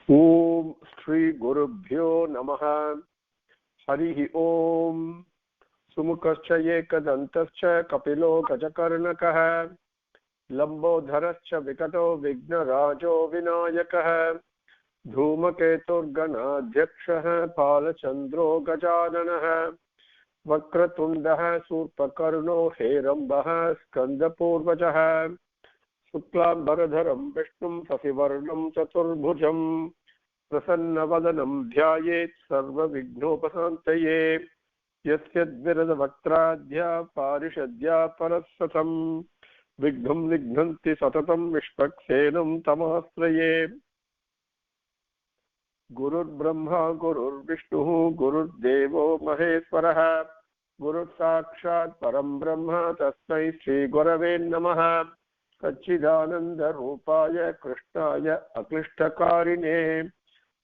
Om Shri Gurubhyo Namaha. Harihi Om. Sumukascha Ekadantascha Kapilo Gajakarnakaha. Lambodharascha Vikato Vignarajo Vinayakaha. Dhumaketurganadhyakshaha Palachandro Gajananaha. Vakratundah Surpakarno Herambah Skandapurvajaha. Shuklambaradharam Vishnum Sasivarnam Chaturbhujam Prasannavadanam Dhyayet Sarva Vignopasantaye Yasyadviradavakradhya Parishadhya Parasatam Vigham Vignanti Satatam Vishpaksenam Tamasraye Gurur Brahma Gurur Vishnu Gurur Devo Maheswaraha Gurur Sakshat Param Brahma Tasmai Shri Gurave Namaha Satchidananda Rupaya Krishnaya Aklishtakarine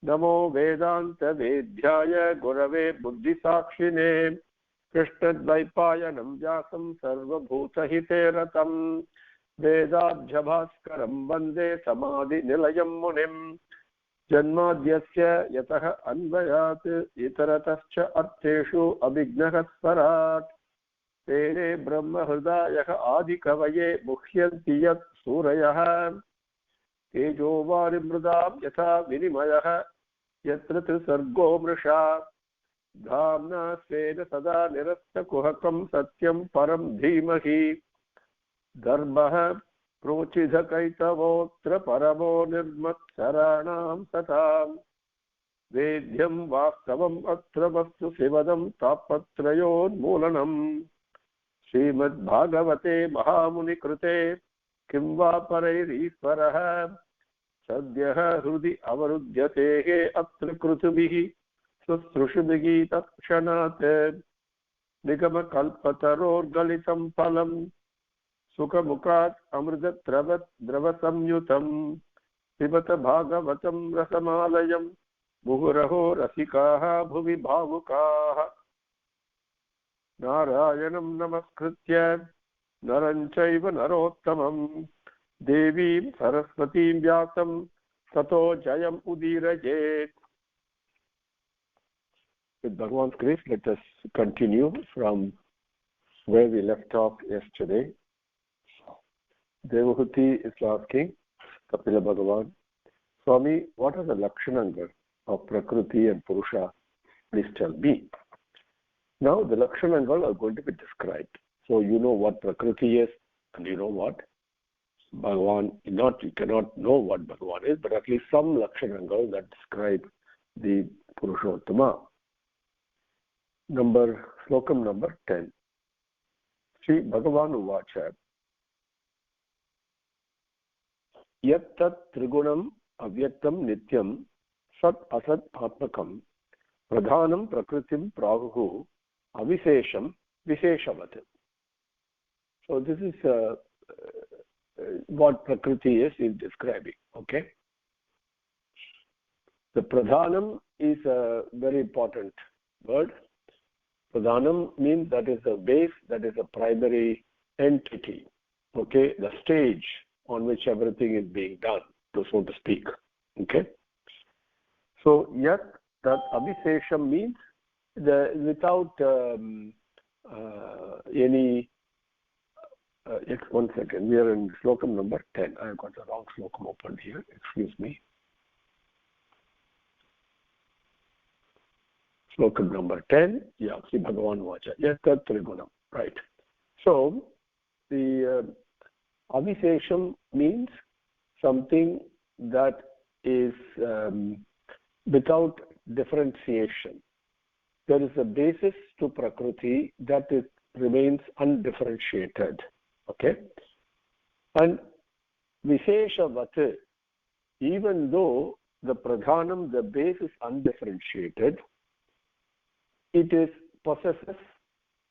Namo Vedanta Vedhyaya Gurave Buddhisakshine Krishnadvaipayanam Vyasam Sarvabhutahite Ratam Vedabhyabhaskaram Vande Samadhi Nilayam Munim Janmadyasya Yataha Anvayat Itaratascha Artheshu Abhignaha Swarat Tere Brahma Hridayaka Adikavaye Mukhyanti Yat Surayaha Tejo Varimrudam Yatha Vinimayaha Yatratu Sargo Mrisha Dhamna Svena Sada Nirasta Kuhakam Satyam Param Dhimahi Dharmaha Prochidha Kaitavotra Paramo Nirmat Saranam Satam Vedhyam Vastavam Atra Vastu Sivadam Tapatrayod Mulanam Srimad Bhagavate Mahamuni Krute Kimva Parairishvaraha Sadhyaha Hrudi Avarudhyatehe Atra Krutubihi Susrushubhihi Takshanate Nigama Kalpataror Galitam Palam Sukhamukat Amrita Dravasamyutam Pibata Bhagavatam Rasamalayam Muhuraho Rasikaha Bhuvi Bhavukaha Narayanam Namaskritya Naranchaiva Narottamam Devim Saraswatim Vyasam Sato Jayam Udirajet. With Bhagavan's grace, let us continue from where we left off yesterday. Devahuti is asking Kapila Bhagavan, Swami, what are the Lakshananga of Prakriti and Purusha? Please tell me. Now the Lakshananga are going to be described. So you know what Prakriti is, and you know what Bhagavan, you cannot know what Bhagavan is, but at least some Lakshananga that describe the Purushottama. Slokam number 10. Sri Bhagavan Uvacha Yat tat trigunam avyaktam nityam sat asat atmakam pradhanam prakritim prahuhu avishesham visheshavat. So this is what Prakriti is describing. Okay. The pradhanam is a very important word. Pradhanam means that is a base, that is a primary entity. Okay, the stage on which everything is being done, so to speak. Okay. So yat that abhisesham means without any. One second. We are in Slokam number 10. I have got the wrong Slokam opened here. Excuse me. Slokam number 10. Yeah, Sri Bhagavan Vacha. Yat tat trigunam. Right. So the Avishesham means something that is without differentiation. There is a basis to Prakriti that remains undifferentiated. Okay? And Visheshavat, even though the Pradhanam, the base is undifferentiated, it possesses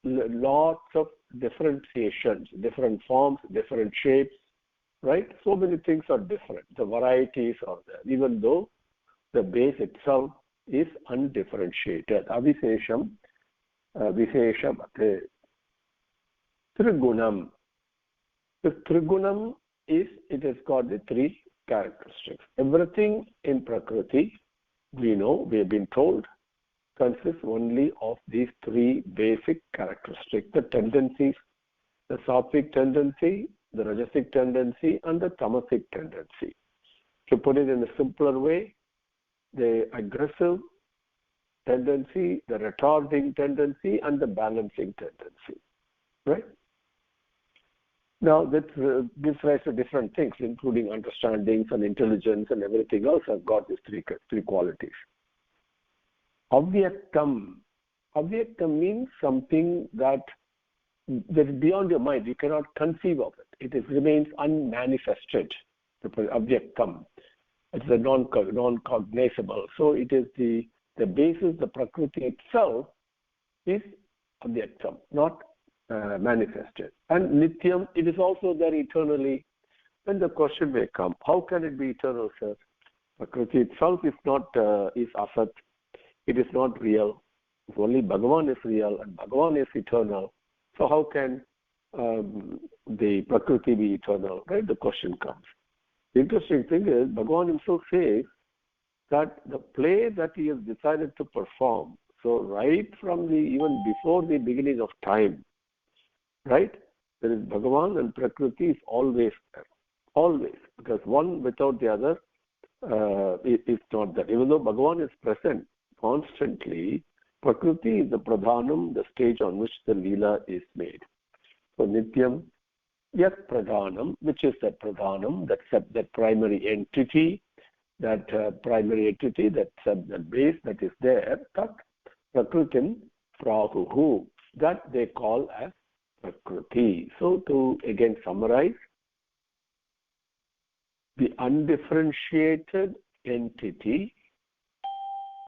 lots of differentiations, different forms, different shapes, right? So many things are different. The varieties are there, even though the base itself is undifferentiated. Avishesham, Visheshavat. Trigunam. The Trigunam it has got the three characteristics. Everything in Prakriti, we know, we have been told, consists only of these three basic characteristics: the tendencies, the sattvic tendency, the rajasic tendency, and the tamasic tendency. To put it in a simpler way, the aggressive tendency, the retarding tendency, and the balancing tendency. Right? Now, that gives rise to different things, including understandings and intelligence and everything else have got these three qualities. Avyaktam. Avyaktam means something that is beyond your mind. You cannot conceive of it. It remains unmanifested. Avyaktam. It's a non-cognizable. So it is the basis, the Prakriti itself is Avyaktam, not manifested. And Nityam, it is also there eternally. Then the question may come, how can it be eternal, sir? Prakriti itself is not, is asat. It is not real. Only Bhagavan is real and Bhagavan is eternal. So how can the Prakriti be eternal? Right? The question comes. The interesting thing is, Bhagavan himself says that the play that he has decided to perform, so right from even before the beginning of time, right, there is Bhagavan and Prakriti is always there. Always. Because one without the other is not there. Even though Bhagavan is present constantly, Prakriti is the pradhanam, the stage on which the Leela is made. So Nityam, Yat Pradhanam, which is that Pradhanam, that primary entity, that base that is there, Tat Prakritim Prahuhu, that they call as Prakriti. So to again summarize, the undifferentiated entity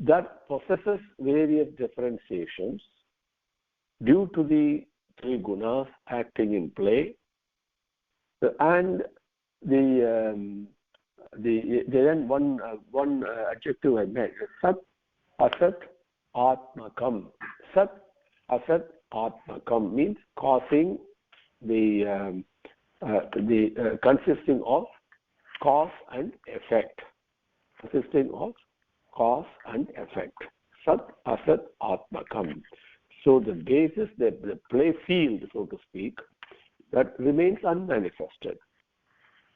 that possesses various differentiations due to the three gunas acting in play, and then one adjective I made, Sat, Asat, Atmakam. Sat, Asat, Atmakam means causing consisting of cause and effect. Consisting of cause and effect. Sat, Asat, Atmakam. So the basis, the play field, so to speak, that remains unmanifested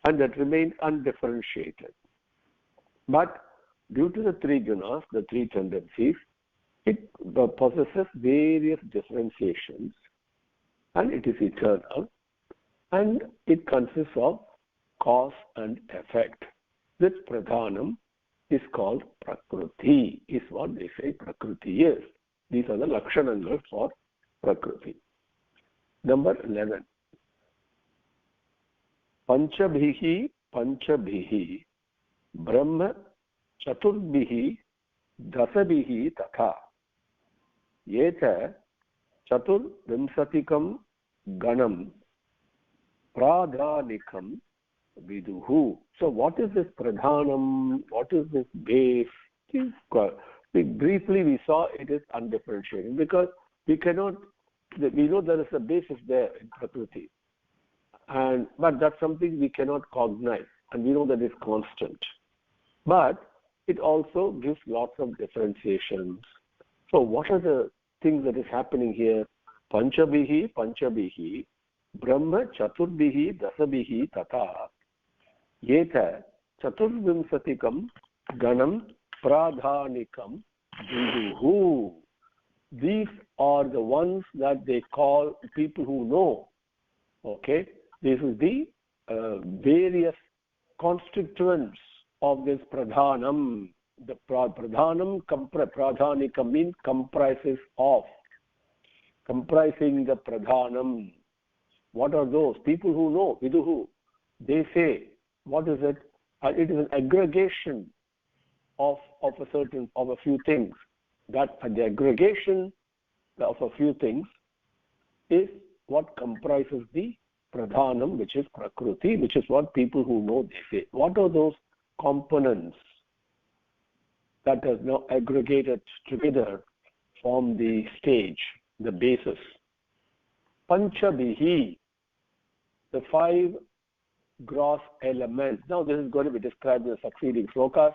and that remains undifferentiated. But due to the three gunas, the three tendencies, it possesses various differentiations and it is eternal and it consists of cause and effect. This pradhanam is called Prakriti, is what they say Prakriti is. These are the lakshanangas for Prakriti. Number 11. Panchabhihi Brahma Chaturbihi Dasabihi Tatha Yeta Chatur Vimsatikam Ganam Pradhanikam Viduhu. So what is this Pradhanam? What is this base? Briefly we saw it is undifferentiated because we know there is a basis there in Prakriti. But that's something we cannot cognize, and we know that it's constant. But it also gives lots of differentiations. So what are the things that is happening here? Panchabhihi, Brahma Chaturbihi, Dasabihi, Tata, Yeta, Chaturvimsatikam, Ganam, Pradhanikam, Viduhu. These are the ones that they call people who know. Okay? This is the various constituents of this pradhanam. The pradhanam, pradhanikam means comprises of. Comprising the pradhanam. What are those? People who know, viduhu. They say, what is it? It is an aggregation of a few things. That the aggregation of a few things is what comprises the pradhanam, which is Prakriti, which is what people who know they say. What are those components that has now aggregated together form the stage, the basis? Panchabhihi, the five gross elements. Now this is going to be described in the succeeding slokas.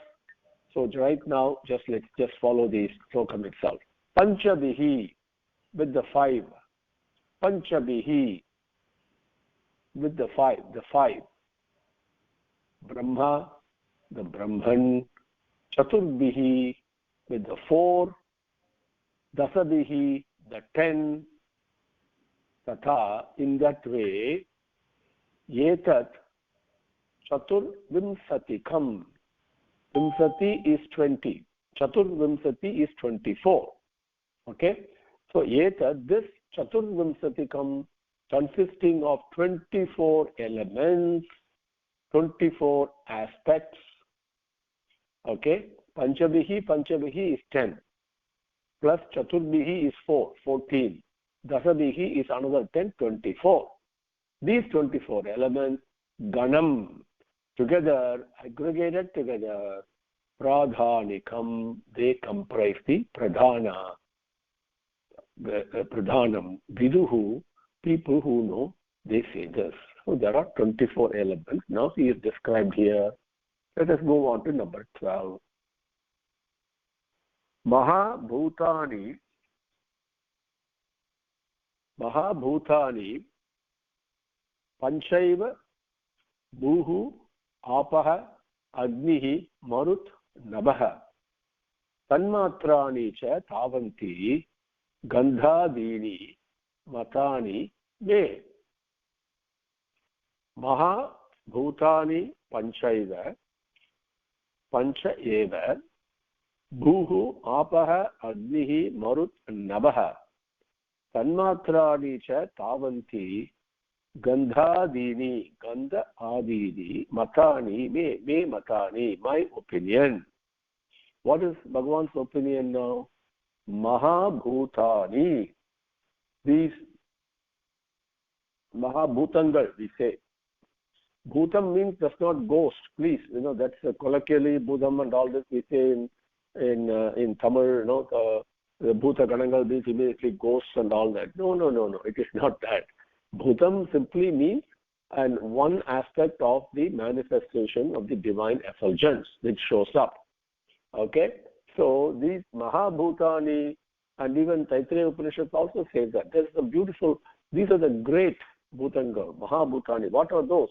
So right now, let's just follow the slokam itself. Panchabihi, with the 5. Panchabihi, with the 5. Brahma, the Brahman. Chaturbihi, with the 4. Dasabihi, the 10. Tata, in that way, Yetat Chaturvimsatikam. Vimsati is 20. Chaturvimsati is 24. Okay? So, Yetat, this Chaturvimsatikam, consisting of 24 elements, 24 aspects. Okay? Panchabihi is 10. Plus Chaturbihi is 4, 14. Dasabihi is another 10, 24. These 24 elements, Ganam, together, aggregated together, Pradhanikam, they comprise the Pradhana. Pradhanam, Viduhu, people who know, they say this. So there are 24 elements. Now he is described here. Let us move on to number 12. Mahabhutani Panchaiva Bhuhu Apaha Agnihi Marut Nabaha Tanmatrani cha Tavanti Gandhadini Matani Me Mahabhutani Panchaiva Pancha Eva Bhuhu Apaha Agnihi Marut Nabaha Tanmatrani cha Tavanti Gandhadini, Gandha Adini, Matani, me Matani, my opinion. What is Bhagavan's opinion now? Mahabhutani. These Mahabhutangal, we say. Bhutam means does not ghost, please. That's colloquially Bhutam and all this we say in Tamil, the Bhuta Ganangal means immediately ghosts and all that. No. It is not that. Bhutam simply means and one aspect of the manifestation of the divine effulgence which shows up. Okay? So these Mahabhutani and even Taittiriya Upanishad also says that. These are the great Bhutangal, Mahabhutani. What are those?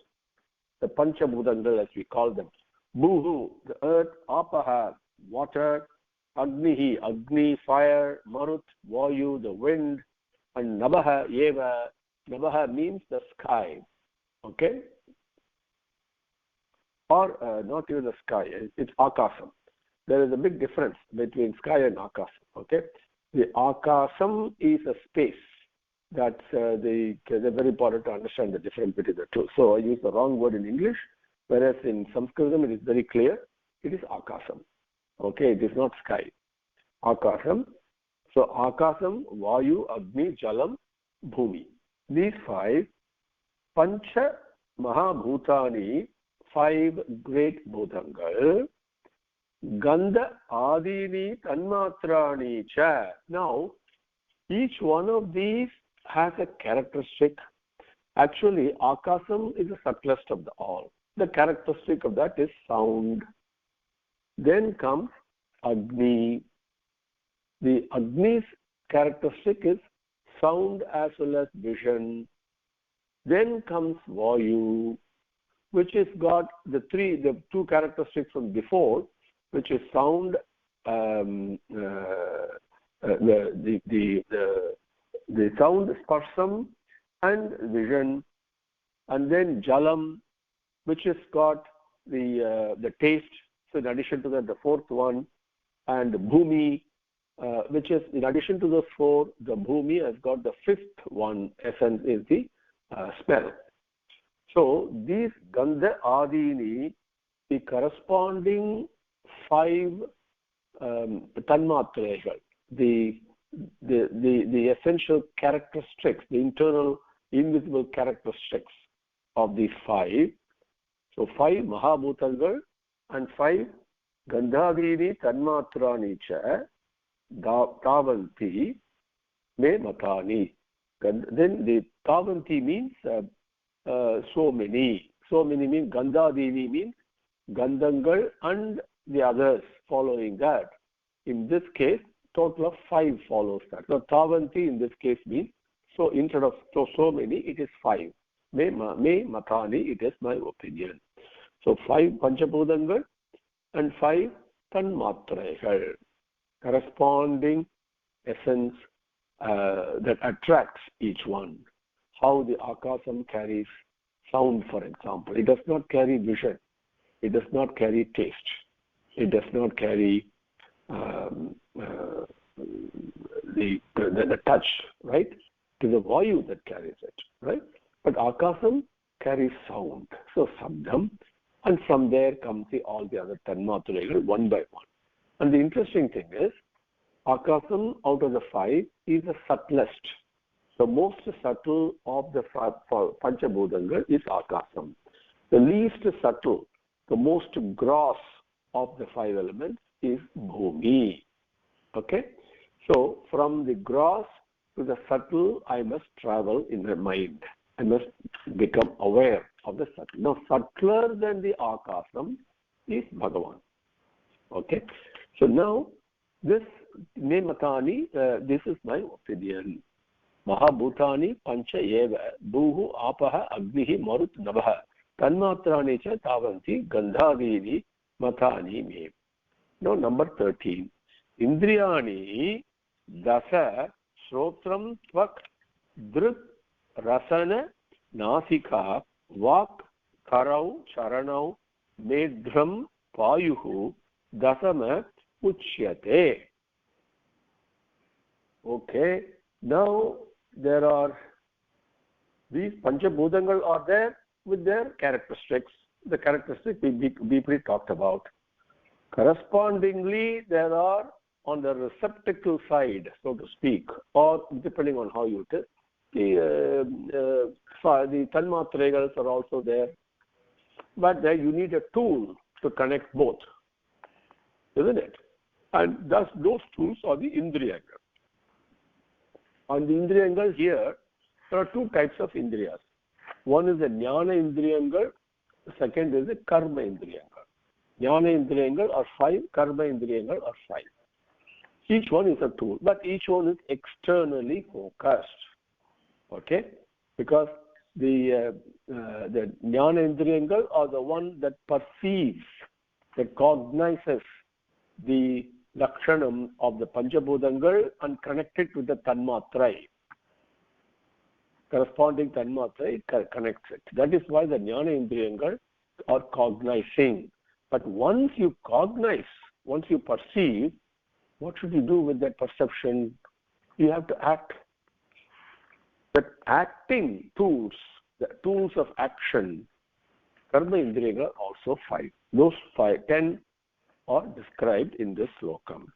The Panchabhutangal as we call them. Bhuhu, the earth, Apaha, water, Agnihi, Agni, fire, Marut, Vayu, the wind, and Nabaha, Yeva. Nabaha means the sky. Okay? Or not even the sky, it's Akasam. There is a big difference between sky and Akasam. Okay? The Akasam is a space. That's very important to understand the difference between the two. So I use the wrong word in English, whereas in Sanskritam it is very clear. It is Akasam. Okay, it is not sky. Akasam. So Akasam, Vayu, Agni, Jalam, Bhumi. These 5, Pancha Mahabhutani, 5 great Bhutangal, Gandha Adini Tanmatrani cha. Now, each one of these has a characteristic. Actually, Akasam is the subtlest of the all. The characteristic of that is sound. Then comes Agni. The Agni's characteristic is sound as well as vision. Then comes Vayu, which has got the 2 characteristics from before, which is sound, the sound sparsam and vision, and then Jalam, which has got the taste. So in addition to that, the 4th one, and Bhumi, which is in addition to the 4, the Bhumi has got the 5th one. Essence is the smell. So these Gandha Adini, the corresponding 5 Tanmatrayas, the essential characteristics, the internal invisible characteristics of these 5. So 5 Mahabhutangal and 5 Gandhadini Tanmatrani cha Tavanti me Matani. Then the Tavanti means so many. so many means Gandhadini means Gandhangal and the others following that. In this case, total of 5 follows that. So Tavanti in this case means, so instead of so many, it is 5. Me matani, it is my opinion. So 5 Panchabhudangal and 5 Tanmatraigal, corresponding essence that attracts each one. How the Akasam carries sound, for example. It does not carry vision. It does not carry taste. It does not carry the touch, right? It is the Vayu that carries it, right? But Akasam carries sound. So Sabdam, and from there comes all the other Tanmatraigal one by one. And the interesting thing is, Akasam out of the 5 is the subtlest. The most subtle of the Panchabhudangal is Akasam. The least subtle, the most gross of the 5 elements is Bhumi. Okay? So from the gross to the subtle, I must travel in my mind. I must become aware of the subtle. Now, subtler than the Akasam is Bhagavan. Okay? So now, this Nematani, this is my opinion. Mahabhutani pancha eva buhu apaha agnihi marut navaha tanmatrani cha tavanti gandhavini matani me. Now number 13. Indriyani dasa shrotram tvak druk rasana nasika vak karau charanau medhram payuhu dasama uchyate. Okay, now there are these Panchabhudangal are there with their characteristics. The characteristics we deeply talked about. Correspondingly, there are on the receptacle side, so to speak, or depending on how you take, the Tanmatraigas are also there. But there you need a tool to connect both, isn't it? And thus those tools are the Indriyangal. On the Indriyangal here, there are 2 types of Indriyas. One is the Jnana Indriyangal, the second is the Karma Indriyangal. Jnana Indriyangal are 5, Karma Indriyangal are 5. Each one is a tool, but each one is externally focused. Okay? Because the Jnana Indriyangal are the one that perceives, that cognizes the Lakshanam of the Panchabhudangal and connected with the Tanmatrai. Corresponding Tanmatrai connects it. That is why the Jnana Indriyangal are cognizing. But once you cognize, once you perceive, what should you do with that perception? You have to act. But acting tools, the tools of action, Karma Indriyangal are also 5. Those 10 are described in this slokam.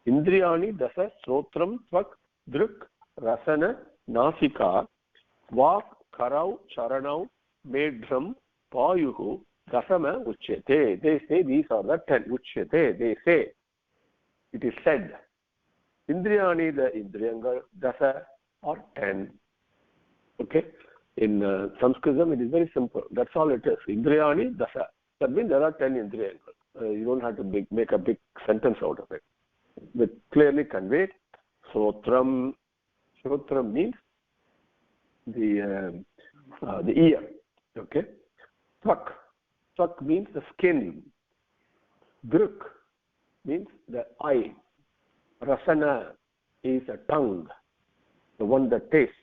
Indriyani dasa srotram tvak druk rasana nasika vak karau charanau medhram payuhu dasama uchyate. They say these are the 10. Uchyate, they say. It is said. Indriyani, the Indriyangal, dasa are 10. Okay? In Sanskritam, it is very simple. That's all it is. Indriyani dasa. That means there are 10 Indriyangal. You don't have to make a big sentence out of it. But clearly conveyed, Srotram. Srotram means the ear. Okay? Tvak. Tvak means the skin. Druk means the eye. Rasana is a tongue, the one that tastes.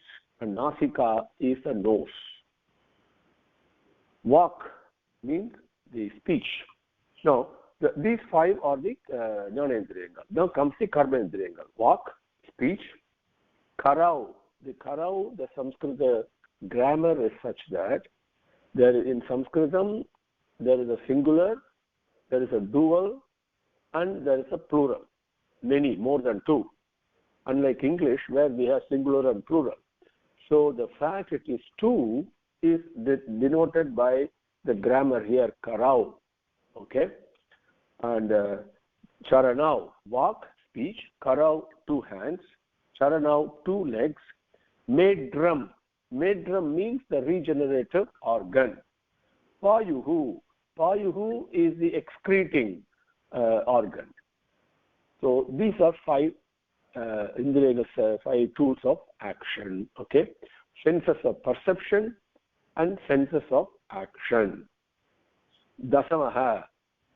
And Nasika is the nose. Vak means the speech. Now, these 5 are the Jnana Indriyangal. Now comes the Karma Indriyangal. Vak, speech. Karau. The Karau, the Sanskrit grammar is such that in Sanskritam there is a singular, there is a dual, and there is a plural. Many, more than 2. Unlike English, where we have singular and plural. So the fact it is 2 is denoted by the grammar here, Karau. Okay? And Charanau, walk, speech. Karau, 2 hands. Charanau, 2 legs. Medhram. Medhram means the regenerative organ. Payuhu. Payuhu is the excreting organ. So these are five five tools of action. Okay, senses of perception and senses of action. Dasamaha.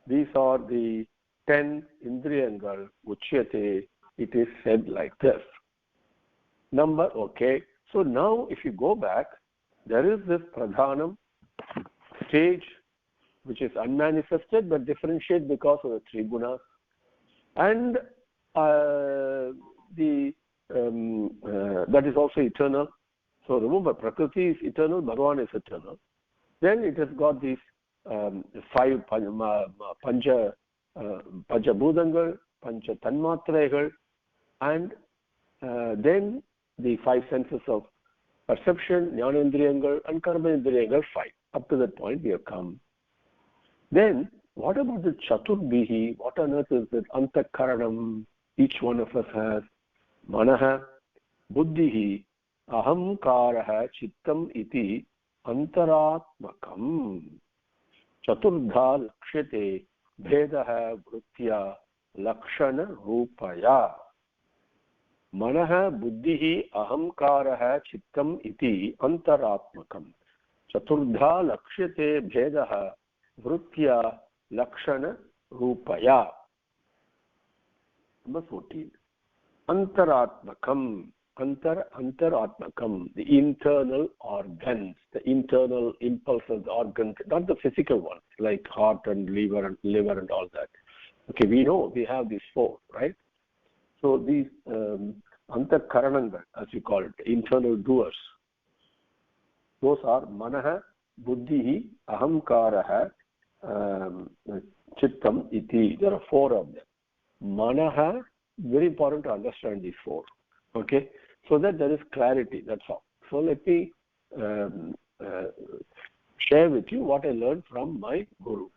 These are the 10 indriyangal. Uchyate. It is said like this. Number. Okay. So now, if you go back, there is this pradhanam stage which is unmanifested but differentiated because of the three gunas, and that is also eternal. So remember, Prakriti is eternal, Bhagavan is eternal. Then it has got these five Pancha Bhudangal, Pancha Tanmatrayagal, and then the five senses of perception, Jnanendriyangal, and Karmendriyangal, five. Up to that point we have come. Then, what about the Chaturbhihi? What on earth is that Antakaranam? Each one of us has Manaha, Buddhihi, Ahamkaraha, Chittam iti, Antaratmakam. Chaturdha Lakshate, Bhedaha, Vruttya, Lakshana, Rupaya. Manaha, Buddhihi, Ahamkaraha, Chittam iti, Antaratmakam. Chaturdha Lakshate, Bhedaha, Vruttya, Lakshana, Rupaya. Number 14. Antaratmakam. Antaratmakam. The internal organs, the internal impulses, organs, not the physical ones like heart and liver and all that. Okay, we know we have these four, right? So these antakarananga, as you call it, internal doers. Those are Manaha, Buddhihi, Ahamkaraha, Chittam iti. There are four of them. Manaha, very important to understand these four. Okay, so that there is clarity. That's all. So let me share with you what I learned from my guru.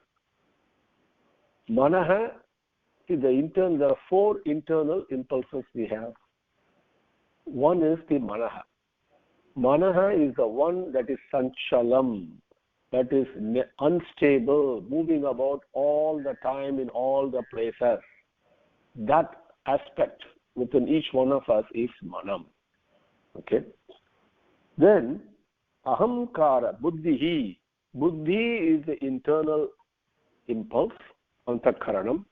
Manaha is there are four internal impulses we have. One is the Manaha. Manaha is the one that is sanchalam, that is unstable, moving about all the time in all the places. That aspect within each one of us is manam. Okay. Then ahamkara, buddhihi. Buddhi is the internal impulse, antakaranam,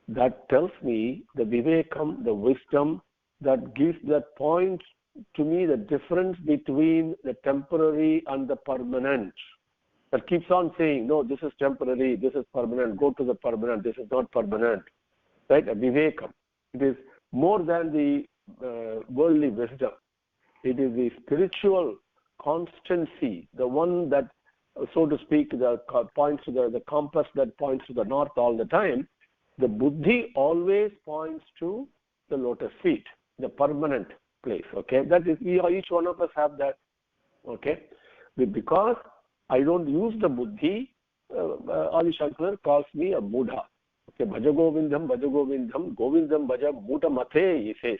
that tells me the vivekam, the wisdom, that gives, that points to me the difference between the temporary and the permanent. That keeps on saying, no, this is temporary, this is permanent, go to the permanent, this is not permanent. Right? A vivekam. It is more than the worldly wisdom. It is the spiritual constancy, the one that, so to speak, points to the compass that points to the north all the time. The buddhi always points to the lotus feet, the permanent place. Okay, that is, each one of us have that. Okay, because I don't use the buddhi, Adi Shankar calls me a Buddha. Okay, Bhaja Govindam, Govindam Bhaja Muta Mate, he says.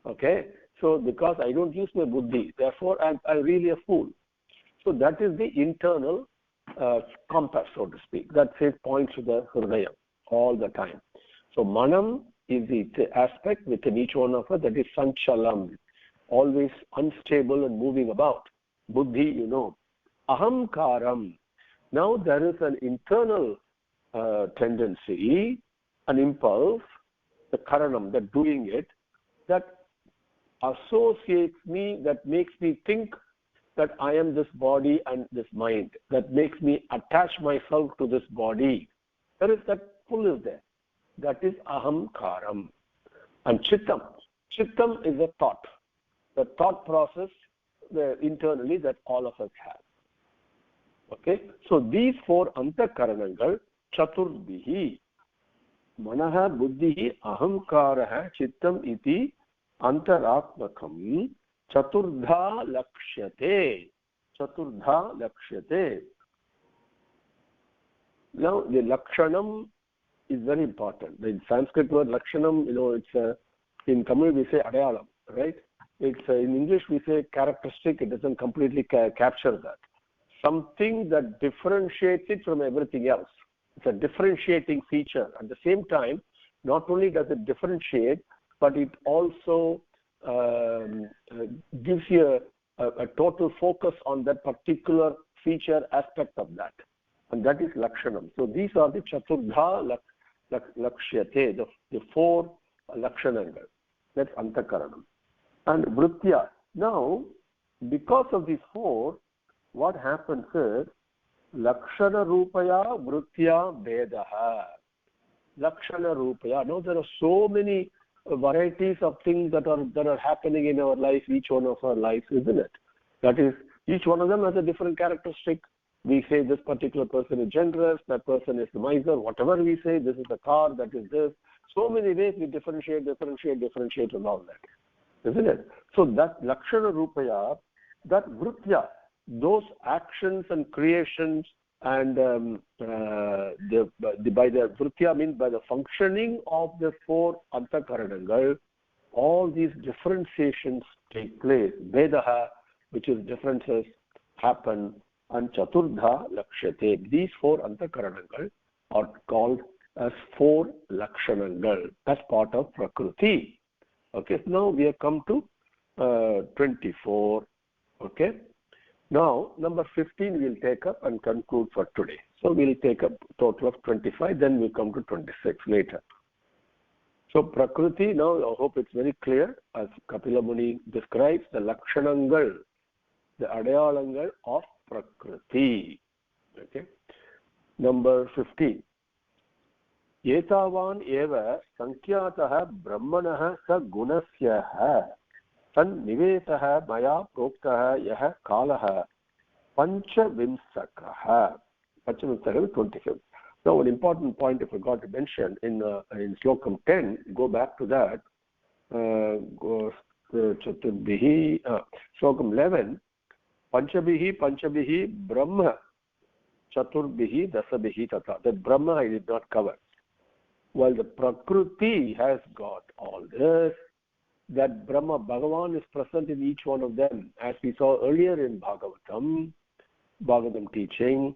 Okay, so because I don't use my buddhi, therefore I'm really a fool. So that is the internal compass, so to speak, that says points to the hridaya all the time. So manam is the aspect within each one of us that is sanchalam, always unstable and moving about. Buddhi, you know. Ahamkaram. Now there is an internal tendency, an impulse, the karanam, the doing it, that associates me, that makes me think that I am this body and this mind, that makes me attach myself to this body. There is that pull is there. That is ahamkaram. And chittam. Chittam is a thought. The thought process internally that all of us have. Okay? So these four antakaranangal, Chaturbhihi, Manaha, Buddhihi, Ahamkaraha, Chittam iti, Antaratmakam, Chaturdha Lakshyate. Chaturdha Lakshyate. Now, the Lakshanam is very important. The Sanskrit word Lakshanam, it's in Tamil we say Adayalam, right? It's in English we say characteristic. It doesn't completely capture that. something that differentiates it from everything else. It's a differentiating feature. At the same time, not only does it differentiate, but it also gives you a total focus on that particular feature aspect of that. And that is Lakshanam. So these are the Chaturdha Lakshyate, the four Lakshanangas. That's Antakaranam. And Vritya. Now, because of these four, what happens is Lakshana Rupaya Vritya Vedaha. Lakshana Rupaya. Now there are so many varieties of things that are happening in our life, each one of our lives, isn't it? That is, each one of them has a different characteristic. We say this particular person is generous, that person is the miser, whatever we say, this is the car, that is this. So many ways we differentiate and all that, isn't it? So that Lakshana Rupaya, that Vritya, those actions and creations and by the Vritya means by the functioning of the four Antakaranangal, all these differentiations take place. Vedaha, which is differences, happen, and Chaturdha Lakshyate. These four Antakaranangal are called as four Lakshanangal as part of Prakriti. Okay, so now we have come to 24. Okay. Now, number 15 we'll take up and conclude for today. So we'll take up total of 25, then we'll come to 26 later. So Prakriti, now I hope it's very clear, as Kapila Muni describes, the Lakshanangal, the Adayalangal of Prakriti. Okay. Number 15. Etavan eva sankyataha brahmanah sa gunasyaha Nivesah maya proktah yah kalah panchavimsakah. Panchavimsakah is 25th. Now, an important point I forgot to mention in Slokam 10, go back to that. Chaturbihi, Slokam 11, Panchabihi Brahma Chaturbihi Dasabihi Tata. That Brahma I did not cover. While the Prakriti has got all this, that Brahma, Bhagavan is present in each one of them. As we saw earlier in Bhagavatam teaching,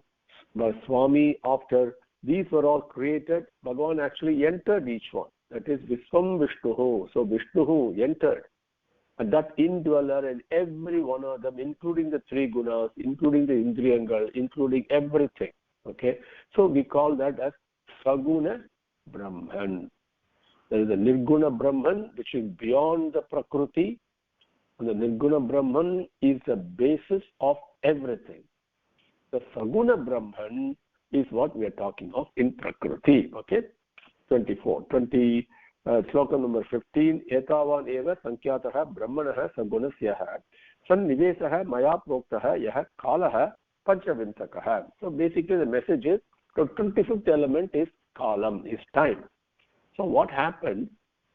by Swami, after these were all created, Bhagavan actually entered each one. That is Visvam Vishnuhu. So Vishnuhu entered. And that indweller in every one of them, including the three gunas, including the Indriyangal, including everything. Okay? So we call that as Saguna Brahman. There is a Nirguna Brahman, which is beyond the Prakriti. And the Nirguna Brahman is the basis of everything. The Saguna Brahman is what we are talking of in Prakriti. Okay? 24. Sloka number 15. Etavan eva sankyataha brahmanaha sagunasyaha sannivesaha maya proktaha yah kalaha panchavintakah. So basically the message is, the 25th element is kalam, is time. So what happened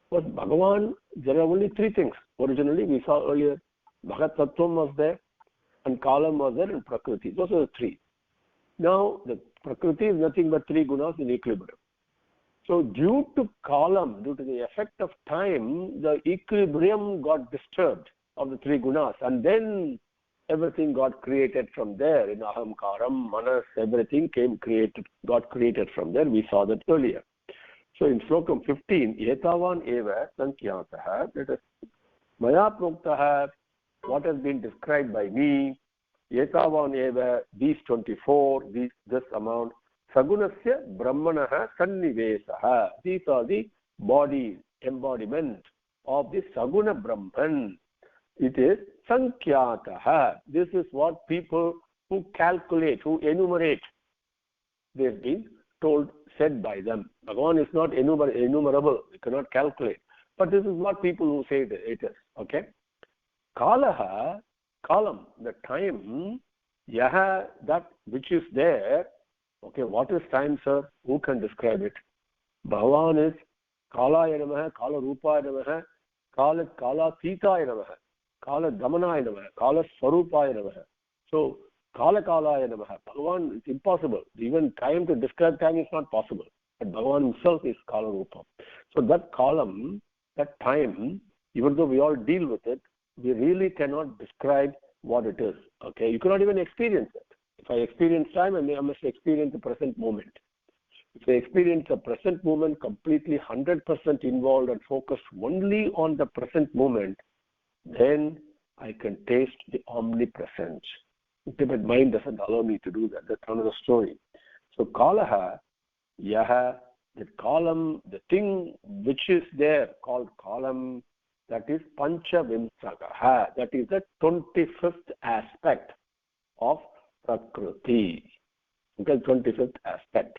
was Bhagavan, there are only three things. Originally we saw earlier, Bhagat Tattvam was there, and Kalam was there, and Prakriti. Those are the three. Now the Prakriti is nothing but three gunas in equilibrium. So due to Kalam, due to the effect of time, the equilibrium got disturbed of the three gunas, and then everything got created from there. In Ahamkaram, Manas, everything got created from there. We saw that earlier. So in Slokam 15, Etavan eva sankyataha, that is maya proktaha, what has been described by me, Etavan eva, these 24, this amount, Sagunasya Brahmanaha Sannivesaha. These are the body, embodiment of the Saguna Brahman. It is Sankyataha. This is what people who calculate, who enumerate, they've been told, said by them. Bhagavan is not enumerable. You cannot calculate. But this is what people who say that it is. Okay? Kalaha, kalam, the time, yaha, that which is there. Okay, what is time, sir? Who can describe it? Bhagavan is Kalaya Namaha, Kala Rupaya Namaha, Kala Titaya Namaha, Kala Damanaya Namaha, Kala Swarupaya Namaha. So, Kala Kalaya Namaha. Bhagavan, it's impossible. Even time to describe time is not possible. But Bhagavan himself is Kala Rupa. So that kalam, that time, even though we all deal with it, we really cannot describe what it is. Okay, you cannot even experience it. If I experience time, I must experience the present moment. If I experience the present moment completely 100% involved and focused only on the present moment, then I can taste the omnipresence. Intimate mind doesn't allow me to do that. That's another story. So kalaha, yaha, the kalam, the thing which is there called kalam, that is panchavimsagaha. That is the 25th aspect of prakriti. Okay, 25th aspect.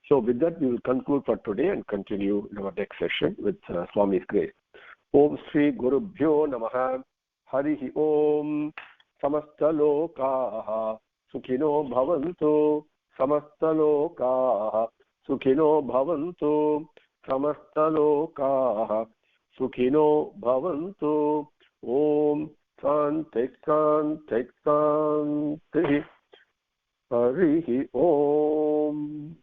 So with that, we will conclude for today and continue in our next session with Swami's grace. Om Sri Gurubhyo Namaha. Harihi Om. Samasta lokaha sukhino bhavantu. Samasta lokaha sukhino bhavantu. Samasta lokaha sukhino bhavantu. Om Santik Santik Santik. Harihi Om.